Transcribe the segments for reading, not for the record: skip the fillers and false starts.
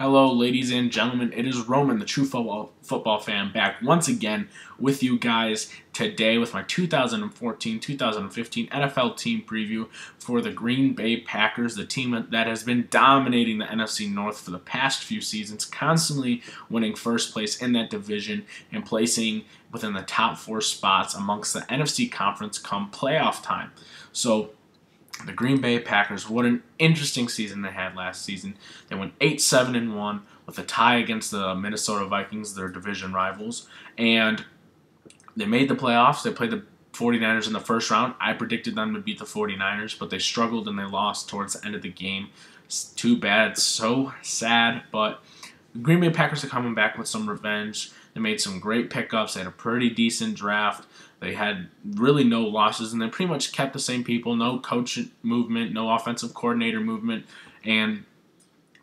Hello, ladies and gentlemen. It is Roman, the true football fan, back once again with you guys today with my 2014-2015 NFL team preview for the Green Bay Packers, the team that has been dominating the NFC North for the past few seasons, constantly winning first place in that division and placing within the top 4 spots amongst the NFC conference come playoff time. So, the Green Bay Packers, what an interesting season they had last season. They went 8-7-1 with a tie against the Minnesota Vikings, their division rivals, and they made the playoffs. They played the 49ers in the first round. I predicted them to beat the 49ers, but they struggled and they lost towards the end of the game. It's too bad, so sad, but the Green Bay Packers are coming back with some revenge. They made some great pickups. They had a pretty decent draft. They had really no losses, and they pretty much kept the same people. No coach movement, no offensive coordinator movement, and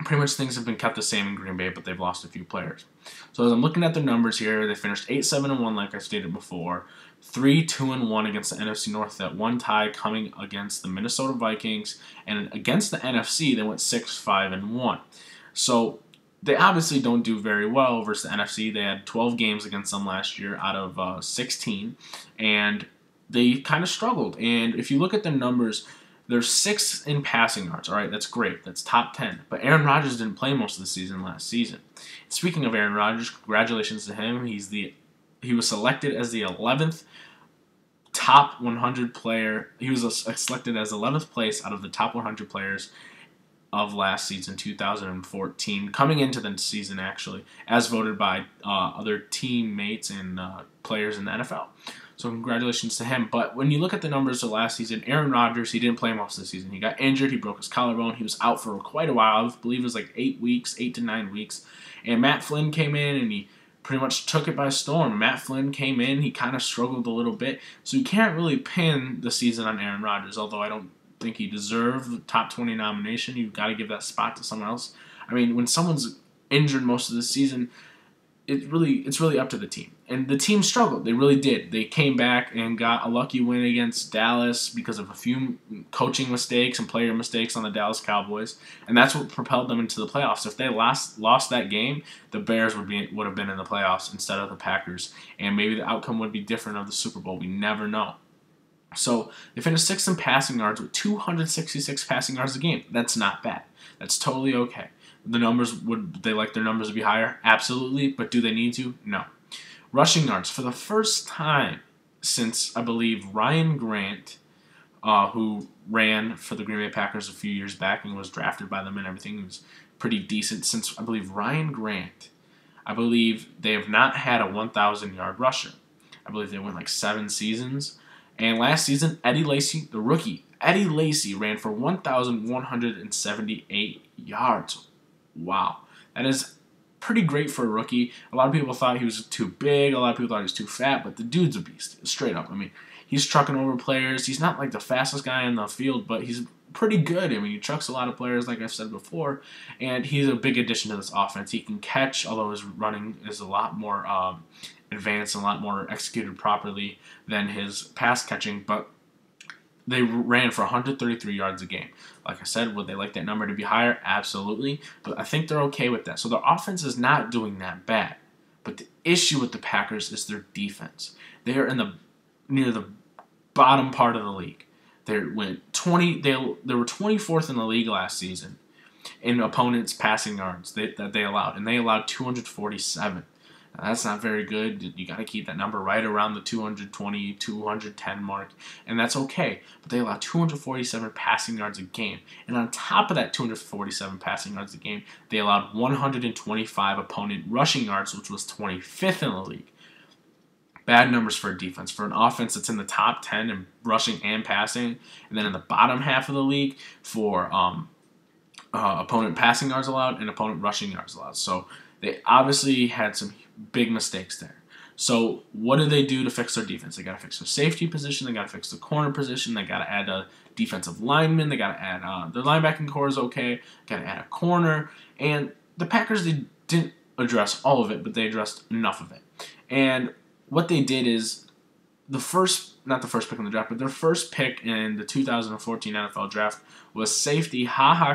pretty much things have been kept the same in Green Bay, but they've lost a few players. So as I'm looking at their numbers here, they finished 8-7-1, like I stated before, 3-2-1 against the NFC North. That one tie coming against the Minnesota Vikings, and against the NFC, they went 6-5-1. So they obviously don't do very well versus the NFC. They had 12 games against them last year out of 16, and they kind of struggled. And if you look at the numbers, they're 6th in passing yards. All right, that's great. That's top 10. But Aaron Rodgers didn't play most of the season last season. Speaking of Aaron Rodgers, congratulations to him. He was selected as the 11th top 100 player. He was selected as 11th place out of the top 100 players of last season, 2014, coming into the season actually, as voted by other teammates and players in the NFL. So congratulations to him. But when you look at the numbers of last season, Aaron Rodgers, he didn't play most of the season. He got injured. He broke his collarbone. He was out for quite a while. I believe it was like 8 to 9 weeks. And Matt Flynn came in and he pretty much took it by storm. Matt Flynn came in. He kind of struggled a little bit. So you can't really pin the season on Aaron Rodgers, although I don't think he deserved the top 20 nomination. You've got to give that spot to someone else. I mean, when someone's injured most of the season, it's really up to the team. And the team struggled. They really did. They came back and got a lucky win against Dallas because of a few coaching mistakes and player mistakes on the Dallas Cowboys, and that's what propelled them into the playoffs. If they lost that game, the Bears would have been in the playoffs instead of the Packers, and maybe the outcome would be different of the Super Bowl. We never know. So they finished 6th in passing yards with 266 passing yards a game. That's not bad. That's totally okay. Would they like their numbers to be higher? Absolutely. But do they need to? No. Rushing yards. For the first time since, I believe, Ryan Grant, who ran for the Green Bay Packers a few years back and was drafted by them and everything, was pretty decent. Since, I believe, Ryan Grant, I believe they have not had a 1,000-yard rusher. I believe they went like 7 seasons. And last season, Eddie Lacy, the rookie, Eddie Lacy ran for 1,178 yards. Wow. That is pretty great for a rookie. A lot of people thought he was too big. A lot of people thought he was too fat. But the dude's a beast, straight up. I mean, he's trucking over players. He's not like the fastest guy in the field, but he's pretty good. I mean, he trucks a lot of players, like I've said before. And he's a big addition to this offense. He can catch, although his running is a lot more advanced and a lot more executed properly than his pass catching, but they ran for 133 yards a game. Like I said, would they like that number to be higher? Absolutely, but I think they're okay with that. So their offense is not doing that bad, but the issue with the Packers is their defense. They are near the bottom part of the league. They were 24th in the league last season in opponents' passing yards that they allowed, and they allowed 247. Now, that's not very good. You got to keep that number right around the 220, 210 mark, and that's okay. But they allow 247 passing yards a game. And on top of that 247 passing yards a game, they allowed 125 opponent rushing yards, which was 25th in the league. Bad numbers for a defense. For an offense that's in the top 10 in rushing and passing, and then in the bottom half of the league for opponent passing yards allowed and opponent rushing yards allowed. So they obviously had some big mistakes there. So what do they do to fix their defense? They got to fix their safety position. They got to fix the corner position. They got to add a defensive lineman. They got to add their linebacking core is okay. Got to add a corner. And the Packers, they didn't address all of it, but they addressed enough of it. And what they did is not the first pick in the draft, but their first pick in the 2014 NFL draft was safety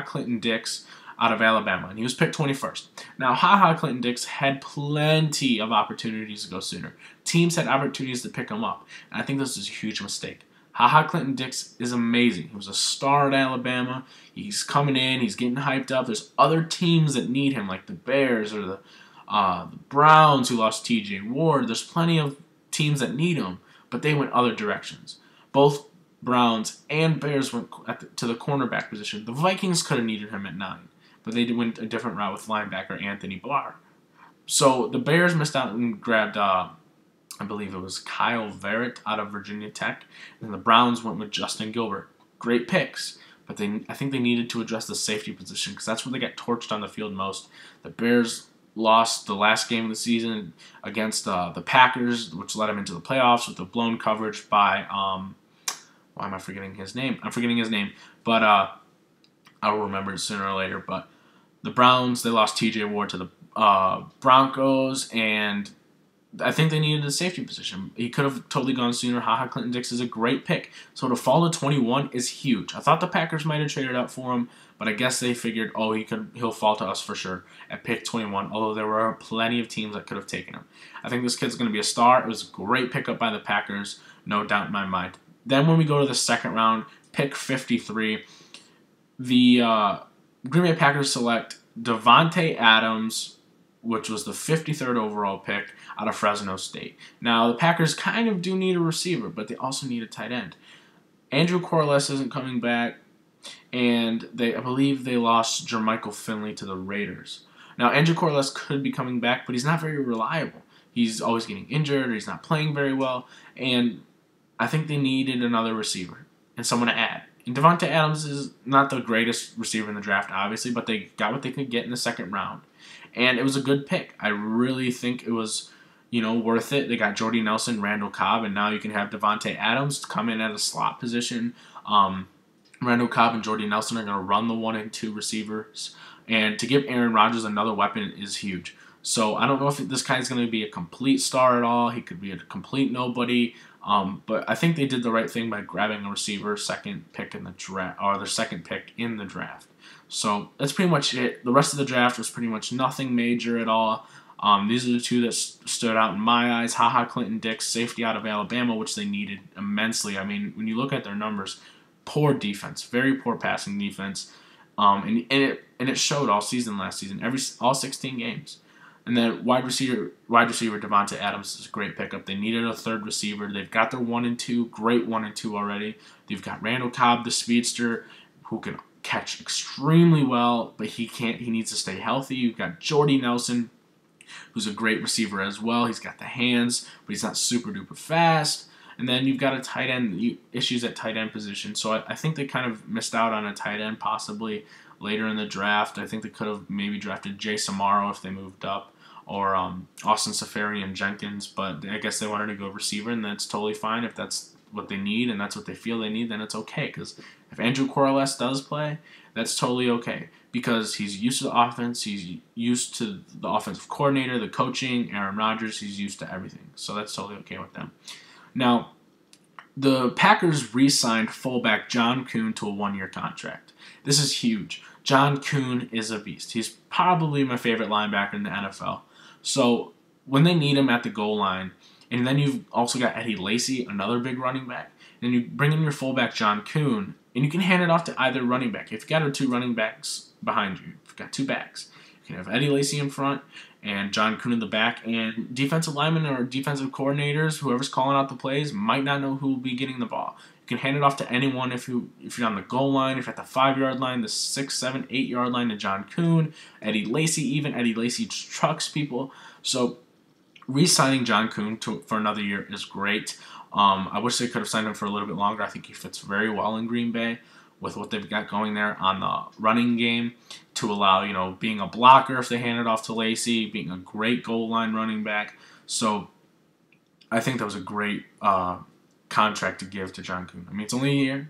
Clinton Dix out of Alabama, and he was picked 21st. Now, Clinton Dix had plenty of opportunities to go sooner. Teams had opportunities to pick him up, and I think this is a huge mistake. Clinton Dix is amazing. He was a star at Alabama. He's coming in. He's getting hyped up. There's other teams that need him, like the Bears or the Browns, who lost T.J. Ward. There's plenty of teams that need him, but they went other directions. Both Browns and Bears went to the cornerback position. The Vikings could have needed him at 9, but they went a different route with linebacker Anthony Barr. So the Bears missed out and grabbed, I believe it was Kyle Verrett out of Virginia Tech, and the Browns went with Justin Gilbert. Great picks, but I think they needed to address the safety position because that's where they got torched on the field most. The Bears lost the last game of the season against the Packers, which led them into the playoffs with the blown coverage by why am I forgetting his name? I'm forgetting his name, but I'll remember it sooner or later. But the Browns, they lost T.J. Ward to the Broncos, and I think they needed a safety position. He could have totally gone sooner. Clinton Dix is a great pick. So to fall to 21 is huge. I thought the Packers might have traded up for him, but I guess they figured, oh, he'll fall to us for sure at pick 21, although there were plenty of teams that could have taken him. I think this kid's going to be a star. It was a great pickup by the Packers, no doubt in my mind. Then when we go to the second round, pick 53, the Green Bay Packers select Davante Adams, which was the 53rd overall pick out of Fresno State. Now, the Packers kind of do need a receiver, but they also need a tight end. Andrew Corliss isn't coming back, and I believe they lost Jermichael Finley to the Raiders. Now, Andrew Corliss could be coming back, but he's not very reliable. He's always getting injured, or he's not playing very well, and I think they needed another receiver and someone to add. And Davante Adams is not the greatest receiver in the draft, obviously, but they got what they could get in the second round. And it was a good pick. I really think it was, worth it. They got Jordy Nelson, Randall Cobb, and now you can have Davante Adams come in at a slot position. Randall Cobb and Jordy Nelson are going to run the 1 and 2 receivers. And to give Aaron Rodgers another weapon is huge. So I don't know if this guy's going to be a complete star at all. He could be a complete nobody. But I think they did the right thing by grabbing a receiver, second pick in the draft, or their second pick in the draft. So that's pretty much it. The rest of the draft was pretty much nothing major at all. These are the two that stood out in my eyes. Clinton Dix, safety out of Alabama, which they needed immensely. I mean, when you look at their numbers, poor defense, very poor passing defense, and it showed all season last season, all 16 games. And then wide receiver Davante Adams is a great pickup. They needed a third receiver. They've got their 1 and 2, great 1 and 2 already. They've got Randall Cobb, the speedster, who can catch extremely well, but he needs to stay healthy. You've got Jordy Nelson, who's a great receiver as well. He's got the hands, but he's not super duper fast. And then you've got a tight end, issues at tight end position. So I think they kind of missed out on a tight end possibly later in the draft. I think they could have maybe drafted Jay Samaro if they moved up, or Austin Safarian Jenkins, but I guess they wanted to go receiver, and that's totally fine. If that's what they need and that's what they feel they need, then it's okay, because if Andrew Corliss does play, that's totally okay, because he's used to the offense, he's used to the offensive coordinator, the coaching, Aaron Rodgers, he's used to everything, so that's totally okay with them. Now, the Packers re-signed fullback John Kuhn to a 1-year contract. This is huge. John Kuhn is a beast. He's probably my favorite linebacker in the NFL. So when they need him at the goal line, and then you've also got Eddie Lacy, another big running back, and you bring in your fullback John Kuhn, and you can hand it off to either running back. If you've got 2 running backs behind you, if you've got 2 backs, you can have Eddie Lacy in front and John Kuhn in the back, and defensive linemen or defensive coordinators, whoever's calling out the plays, might not know who will be getting the ball. You can hand it off to anyone if you're on the goal line, if you're at the 5-yard line, the 6, 7, 8-yard line to John Kuhn, Eddie Lacy, Eddie Lacy trucks people. So re-signing John Kuhn for another year is great. I wish they could have signed him for a little bit longer. I think he fits very well in Green Bay with what they've got going there on the running game to allow, being a blocker if they hand it off to Lacy, being a great goal line running back. So I think that was a great contract to give to John Kuhn. I mean, it's only a year.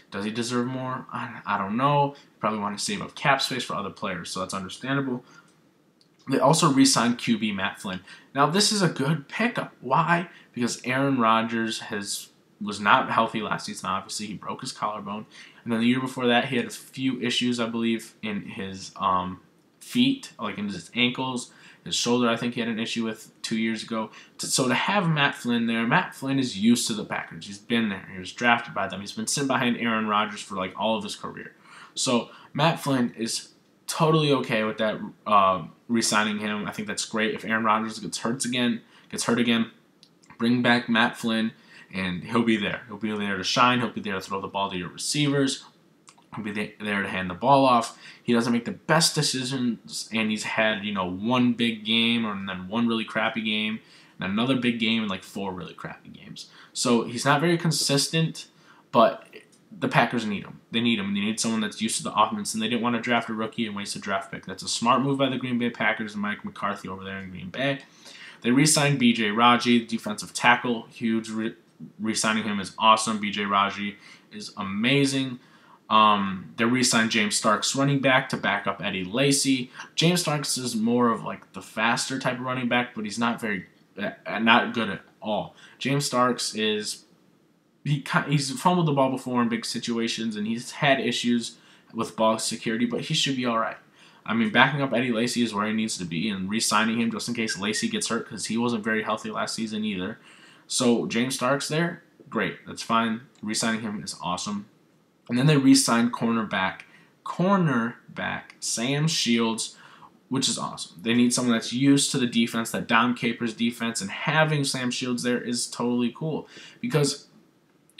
Does he deserve more? I don't know. Probably want to save up cap space for other players, so that's understandable. They also re-signed QB Matt Flynn. Now, this is a good pickup. Why? Because Aaron Rodgers has was not healthy last season. Obviously, he broke his collarbone, and then the year before that, he had a few issues, I believe, in his feet, like in his ankles, his shoulder. I think he had an issue with 2 years ago. So to have Matt Flynn there, Matt Flynn is used to the Packers. He's been there. He was drafted by them. He's been sitting behind Aaron Rodgers for like all of his career. So Matt Flynn is totally okay with that, re-signing him. I think that's great. If Aaron Rodgers gets hurt again, bring back Matt Flynn, and he'll be there. He'll be there to shine. He'll be there to throw the ball to your receivers. He'll be there to hand the ball off. He doesn't make the best decisions, and he's had, one big game and then one really crappy game and another big game and like 4 really crappy games. So he's not very consistent, but the Packers need him. They need him. They need someone that's used to the offense, and they didn't want to draft a rookie and waste a draft pick. That's a smart move by the Green Bay Packers and Mike McCarthy over there in Green Bay. They re-signed B.J. Raji, the defensive tackle. Huge re-signing him is awesome. B.J. Raji is amazing. They re-signed James Starks, running back, to back up Eddie Lacy. James Starks is more of like the faster type of running back, but he's not not good at all. James Starks is he's fumbled the ball before in big situations, and he's had issues with ball security, but he should be all right. I mean, backing up Eddie Lacy is where he needs to be, and re-signing him just in case Lacy gets hurt, because he wasn't very healthy last season either. So James Starks there, great, that's fine. Re-signing him is awesome. And then they re-signed cornerback Sam Shields, which is awesome. They need someone that's used to the defense, that Dom Capers defense, and having Sam Shields there is totally cool, because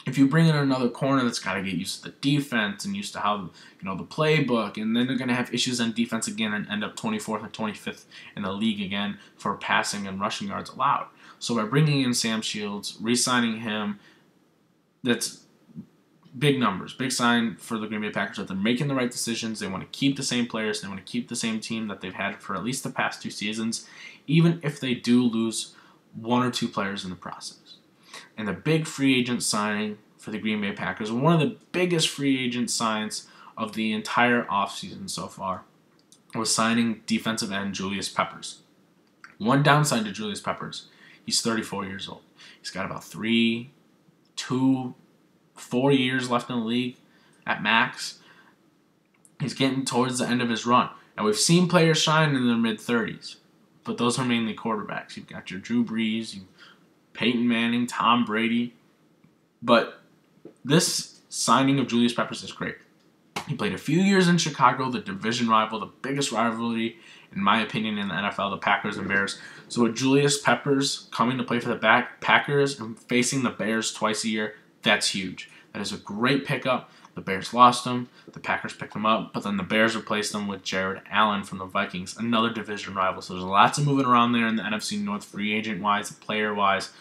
if you bring in another corner that's got to get used to the defense and used to how, the playbook, and then they're going to have issues on defense again and end up 24th and 25th in the league again for passing and rushing yards allowed. So by bringing in Sam Shields, re-signing him, that's big numbers, big sign for the Green Bay Packers that they're making the right decisions. They want to keep the same players. They want to keep the same team that they've had for at least the past 2 seasons, even if they do lose 1 or 2 players in the process. And the big free agent signing for the Green Bay Packers, one of the biggest free agent signs of the entire offseason so far, was signing defensive end Julius Peppers. One downside to Julius Peppers, he's 34 years old. He's got about 4 years left in the league at max. He's getting towards the end of his run. Now, we've seen players shine in their mid-30s, but those are mainly quarterbacks. You've got your Drew Brees, Peyton Manning, Tom Brady. But this signing of Julius Peppers is great. He played a few years in Chicago, the division rival, the biggest rivalry, in my opinion, in the NFL, the Packers and Bears. So with Julius Peppers coming to play for the Packers and facing the Bears twice a year, that's huge. That is a great pickup. The Bears lost him. The Packers picked him up, but then the Bears replaced him with Jared Allen from the Vikings, another division rival. So there's lots of moving around there in the NFC North, free agent-wise, player-wise.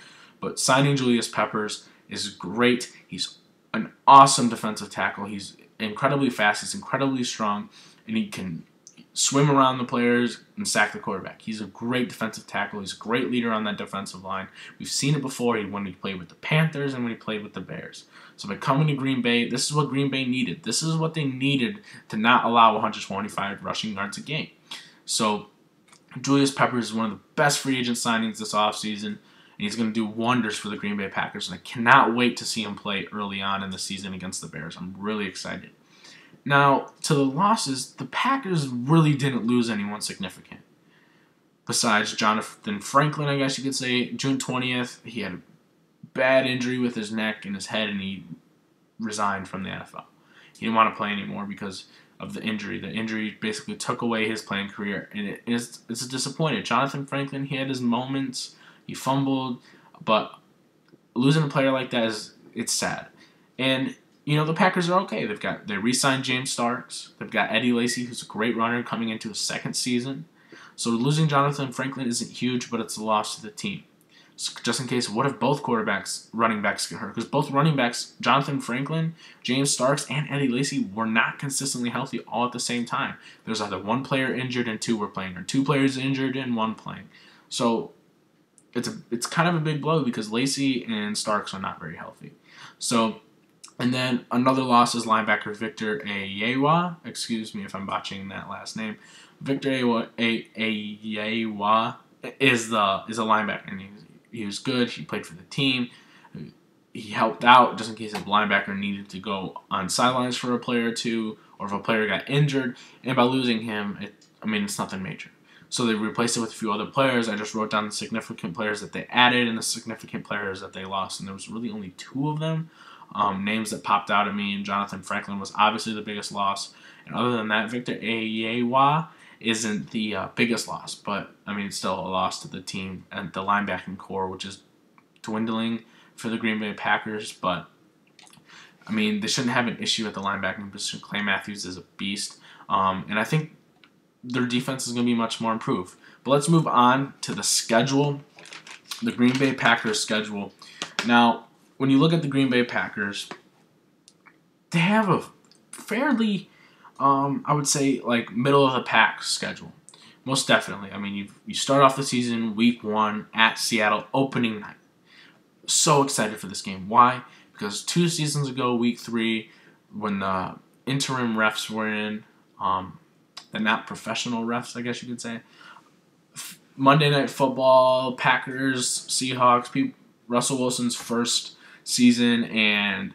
But signing Julius Peppers is great. He's an awesome defensive tackle. He's incredibly fast. He's incredibly strong, and he can swim around the players and sack the quarterback. He's a great defensive tackle. He's a great leader on that defensive line. We've seen it before when he played with the Panthers and when he played with the Bears. So by coming to Green Bay, this is what Green Bay needed. This is what they needed to not allow 125 rushing yards a game. So Julius Peppers is one of the best free agent signings this offseason, and he's going to do wonders for the Green Bay Packers, and I cannot wait to see him play early on in the season against the Bears. I'm really excited. Now, to the losses, the Packers really didn't lose anyone significant. Besides Jonathan Franklin, I guess you could say, June 20th, he had a bad injury with his neck and his head, and he resigned from the NFL. He didn't want to play anymore because of the injury. The injury basically took away his playing career, and it's disappointing. Jonathan Franklin, he had his moments. He fumbled, but losing a player like that it's sad. And the Packers are okay. They re-signed James Starks. They've got Eddie Lacy, who's a great runner, coming into his 2nd season. So losing Jonathan Franklin isn't huge, but it's a loss to the team. So just in case, what if both running backs get hurt? Because both running backs, Jonathan Franklin, James Starks, and Eddie Lacy, were not consistently healthy all at the same time. There's either one player injured and 2 were playing, or 2 players injured and 1 playing. So it's kind of a big blow because Lacy and Starks are not very healthy. So, and then another loss is linebacker Victor Ayewa. Excuse me if I'm botching that last name. Victor Ayewa is a linebacker, and he was good. He played for the team. he helped out just in case a linebacker needed to go on sidelines for a play or two, or if a player got injured. And by losing him, it's nothing major. So they replaced it with a few other players. I just wrote down the significant players that they added and the significant players that they lost, and there was really only 2 of them. Names that popped out at me, and Jonathan Franklin was obviously the biggest loss. And other than that, Victor Ayewa isn't the biggest loss, but it's still a loss to the team and the linebacking core, which is dwindling for the Green Bay Packers. But they shouldn't have an issue at the linebacking position. Clay Matthews is a beast, and I think their defense is going to be much more improved. But let's move on to the schedule, the Green Bay Packers schedule. Now, when you look at the Green Bay Packers, they have a fairly, I would say, like middle of the pack schedule. Most definitely. You start off the season week 1 at Seattle, opening night. So excited for this game. Why? Because 2 seasons ago, week 3, when the interim refs were in, the not professional refs, I guess you could say, Monday Night Football, Packers, Seahawks, Russell Wilson's first season, and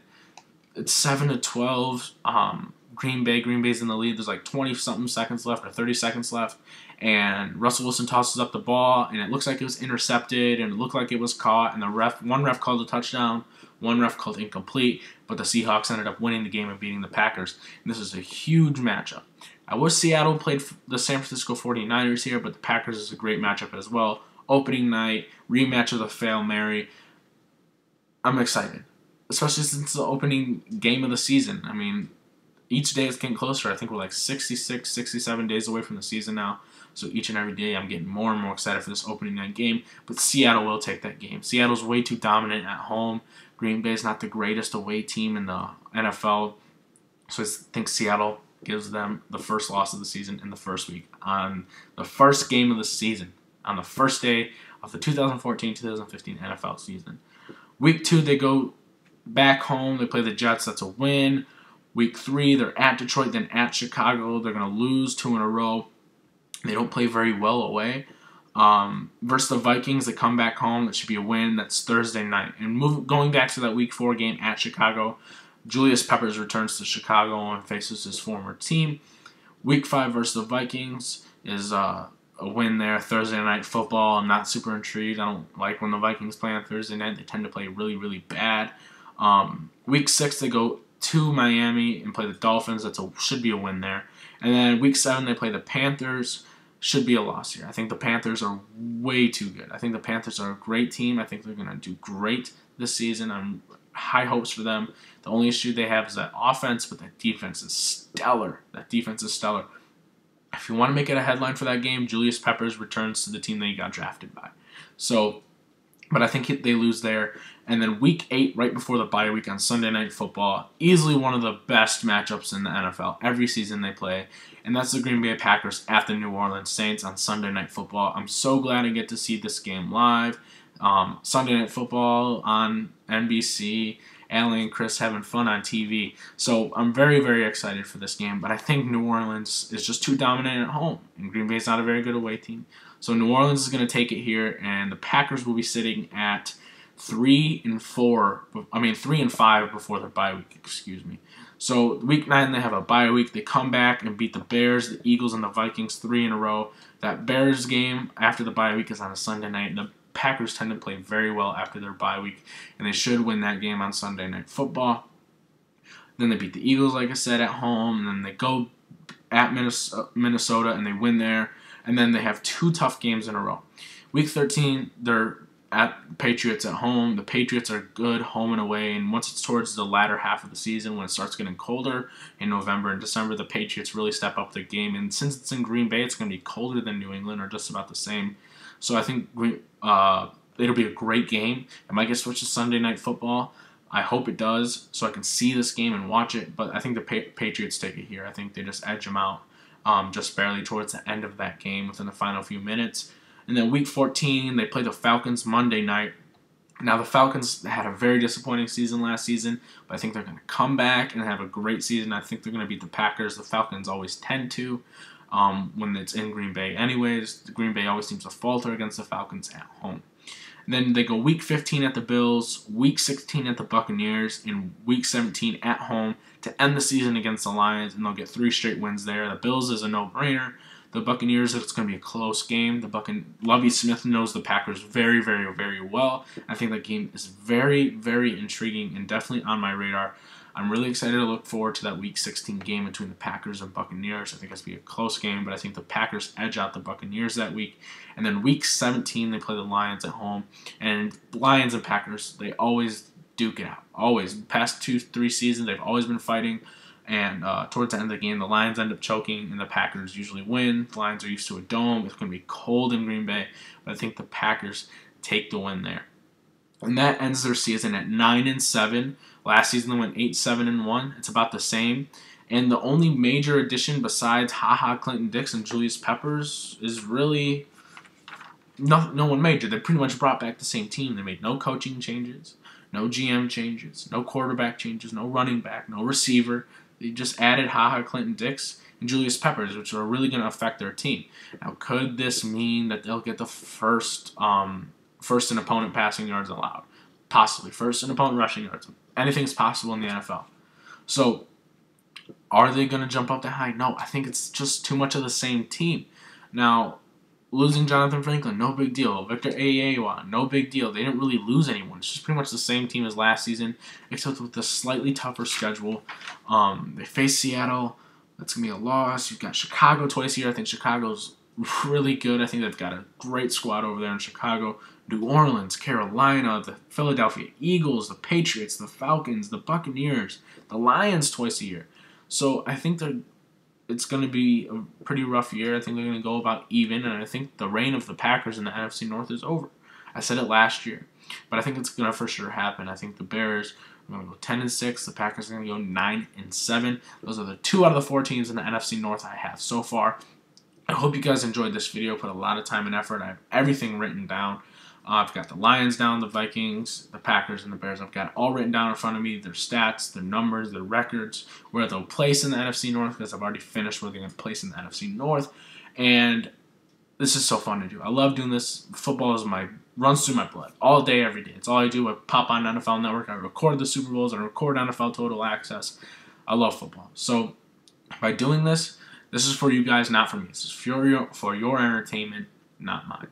it's 7-12. Green Bay's in the lead. There's like 20-something seconds left or 30 seconds left, and Russell Wilson tosses up the ball, and it looks like it was intercepted, and it looked like it was caught, and one ref called a touchdown, one ref called incomplete, but the Seahawks ended up winning the game and beating the Packers. And this is a huge matchup. I wish Seattle played the San Francisco 49ers here, but the Packers is a great matchup as well. Opening night, rematch of the Fail Mary. I'm excited, especially since it's the opening game of the season. Each day is getting closer. I think we're like 66, 67 days away from the season now. So each and every day I'm getting more and more excited for this opening night game. But Seattle will take that game. Seattle's way too dominant at home. Green Bay's not the greatest away team in the NFL. So I think Seattle gives them the first loss of the season in the first week, on the first game of the season, on the first day of the 2014-2015 NFL season. Week 2, they go back home. They play the Jets. That's a win. Week 3, they're at Detroit, then at Chicago. They're going to lose 2 in a row. They don't play very well away. Versus the Vikings, they come back home. That should be a win. That's Thursday night. And going back to that Week 4 game at Chicago, Julius Peppers returns to Chicago and faces his former team. Week 5 versus the Vikings is a win there. Thursday night football, I'm not super intrigued. I don't like when the Vikings play on Thursday night. They tend to play really, really bad. Week 6, they go to Miami and play the Dolphins. Should be a win there. And then Week 7, they play the Panthers. Should be a loss here. I think the Panthers are way too good. I think the Panthers are a great team. I think they're going to do great this season. I'm high hopes for them. The only issue they have is that offense, but that defense is stellar. If you want to make it a headline for that game, Julius Peppers returns to the team that he got drafted by. But I think they lose there. And then Week 8, right before the bye week on Sunday Night Football, easily one of the best matchups in the NFL. Every season they play. And that's the Green Bay Packers at the New Orleans Saints on Sunday Night Football. I'm so glad I get to see this game live. Sunday Night Football on NBC. Allie and Chris having fun on TV. So I'm very, very excited for this game. But I think New Orleans is just too dominant at home. And Green Bay's not a very good away team. So New Orleans is going to take it here. And the Packers will be sitting at 3-5 before their bye week, excuse me. So Week 9, they have a bye week. They come back and beat the Bears, the Eagles, and the Vikings 3 in a row. That Bears game after the bye week is on a Sunday night. And the Packers tend to play very well after their bye week, and they should win that game on Sunday Night Football. Then they beat the Eagles, like I said, at home, and then they go at Minnesota, and they win there. And then they have 2 tough games in a row. Week 13, they're at Patriots at home. The Patriots are good home and away, and once it's towards the latter half of the season, when it starts getting colder in November and December, the Patriots really step up their game. And since it's in Green Bay, it's going to be colder than New England, or just about the same. So I think it'll be a great game. It might get switched to Sunday Night Football. I hope it does, so I can see this game and watch it. But I think the Patriots take it here. I think they just edge them out just barely towards the end of that game within the final few minutes. And then Week 14, they play the Falcons Monday night. Now, the Falcons had a very disappointing season last season, but I think they're going to come back and have a great season. I think they're going to beat the Packers. The Falcons always tend to. When it's in Green Bay anyways. The Green Bay always seems to falter against the Falcons at home. And then they go Week 15 at the Bills, Week 16 at the Buccaneers, and Week 17 at home to end the season against the Lions, and they'll get 3 straight wins there. The Bills is a no-brainer. The Buccaneers, it's going to be a close game. Lovie Smith knows the Packers very, very, very well. I think that game is very, very intriguing and definitely on my radar. I'm really excited to look forward to that Week 16 game between the Packers and Buccaneers. I think it's going to be a close game, but I think the Packers edge out the Buccaneers that week. And then Week 17, they play the Lions at home. And Lions and Packers, they always duke it out. Always. Past 2-3 seasons, they've always been fighting. And towards the end of the game, the Lions end up choking, and the Packers usually win. The Lions are used to a dome. It's going to be cold in Green Bay, but I think the Packers take the win there. And that ends their season at 9-7. Last season they went 8-7-1. It's about the same. And the only major addition besides Clinton Dix and Julius Peppers is really no one major. They pretty much brought back the same team. They made no coaching changes, no GM changes, no quarterback changes, no running back, no receiver. They just added Clinton Dix and Julius Peppers, which are really going to affect their team. Now, could this mean that they'll get the first in opponent passing yards allowed? Possibly. First in opponent rushing yards. Anything's possible in the NFL. So, are they going to jump up that high? No, I think it's just too much of the same team. Now, losing Jonathan Franklin, no big deal. Victor Ayewa, no big deal. They didn't really lose anyone. It's just pretty much the same team as last season, except with a slightly tougher schedule. They face Seattle. That's going to be a loss. You've got Chicago twice a year. I think Chicago's really good. I think they've got a great squad over there in Chicago. New Orleans, Carolina, the Philadelphia Eagles, the Patriots, the Falcons, the Buccaneers, the Lions twice a year. So I think it's going to be a pretty rough year. I think they're going to go about even, and I think the reign of the Packers in the NFC North is over. I said it last year, but I think it's going to for sure happen. I think the Bears are going to go 10-6. The Packers are going to go 9-7. Those are the 2 out of the 4 teams in the NFC North I have so far. I hope you guys enjoyed this video. Put a lot of time and effort. I have everything written down. I've got the Lions down, the Vikings, the Packers, and the Bears. I've got it all written down in front of me, their stats, their numbers, their records, where they'll place in the NFC North, because I've already finished where they're going to place in the NFC North. And this is so fun to do. I love doing this. Football runs through my blood all day, every day. It's all I do. I pop on NFL Network. I record the Super Bowls. I record NFL Total Access. I love football. So by doing this, this is for you guys, not for me. This is for your entertainment, not mine.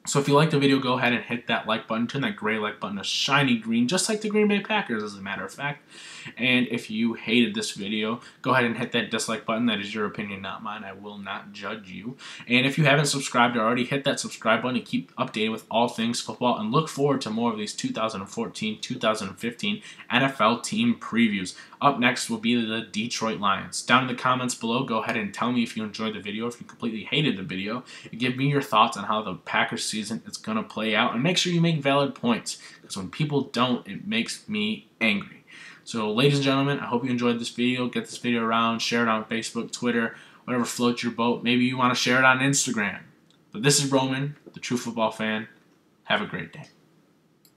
So if you like the video, go ahead and hit that like button. Turn that gray like button to shiny green, just like the Green Bay Packers, as a matter of fact. And if you hated this video, go ahead and hit that dislike button. That is your opinion, not mine. I will not judge you. And if you haven't subscribed already, hit that subscribe button and keep updated with all things football. And look forward to more of these 2014, 2015 NFL team previews. Up next will be the Detroit Lions. Down in the comments below, go ahead and tell me if you enjoyed the video, if you completely hated the video, and give me your thoughts on how the Packers season is going to play out. And make sure you make valid points, because when people don't, it makes me angry. So, ladies and gentlemen, I hope you enjoyed this video. Get this video around, share it on Facebook, Twitter, whatever floats your boat. Maybe you want to share it on Instagram. But this is Roman, the True Football Fan. Have a great day.